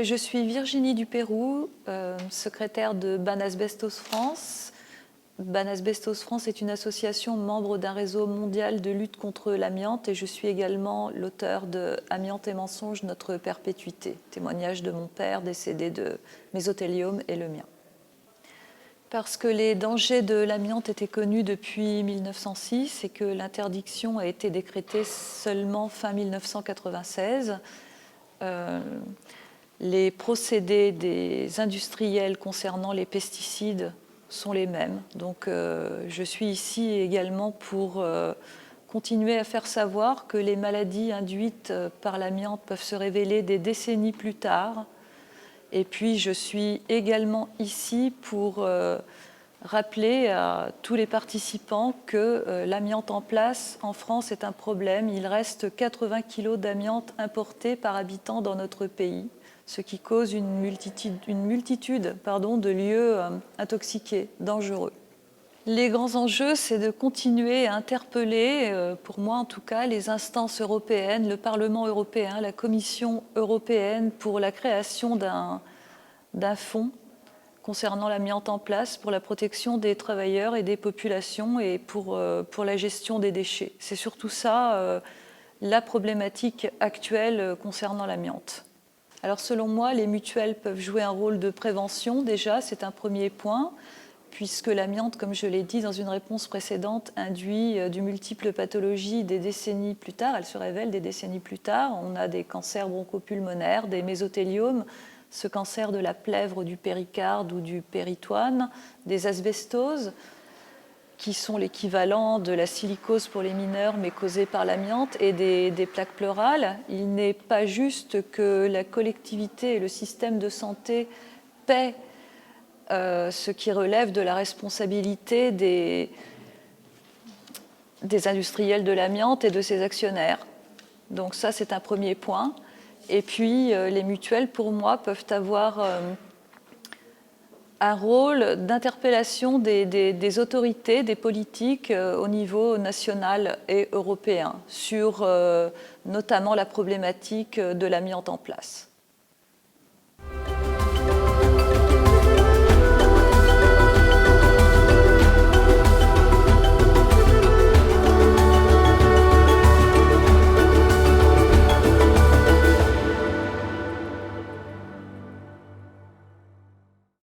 Je suis Virginie Dupérou, secrétaire de Banasbestos France. Banasbestos France est une association membre d'un réseau mondial de lutte contre l'amiante et je suis également l'auteur de Amiante et mensonges, notre perpétuité, témoignage de mon père décédé de mésothéliome et le mien. Parce que les dangers de l'amiante étaient connus depuis 1906 et que l'interdiction a été décrétée seulement fin 1996. Les procédés des industriels concernant les pesticides sont les mêmes. Donc je suis ici également pour continuer à faire savoir que les maladies induites par l'amiante peuvent se révéler des décennies plus tard. Et puis je suis également ici pour rappeler à tous les participants que l'amiante en place en France est un problème. Il reste 80 kg d'amiante importée par habitant dans notre pays, ce qui cause une multitude de lieux intoxiqués, dangereux. Les grands enjeux, c'est de continuer à interpeller, pour moi en tout cas, les instances européennes, le Parlement européen, la Commission européenne pour la création d'un fonds concernant l'amiante en place pour la protection des travailleurs et des populations et pour la gestion des déchets. C'est surtout ça la problématique actuelle concernant l'amiante. Alors selon moi, les mutuelles peuvent jouer un rôle de prévention déjà, c'est un premier point, puisque l'amiante, comme je l'ai dit dans une réponse précédente, induit de multiples pathologies des décennies plus tard, elle se révèle des décennies plus tard. On a des cancers bronchopulmonaires, des mésothéliomes, ce cancer de la plèvre, du péricarde ou du péritoine, des asbestoses, qui sont l'équivalent de la silicose pour les mineurs, mais causée par l'amiante, et des plaques pleurales. Il n'est pas juste que la collectivité et le système de santé paient ce qui relève de la responsabilité des industriels de l'amiante et de ses actionnaires. Donc ça, c'est un premier point. Et puis, les mutuelles, pour moi, peuvent avoir un rôle d'interpellation des autorités, des politiques au niveau national et européen sur notamment la problématique de l'amiante en place.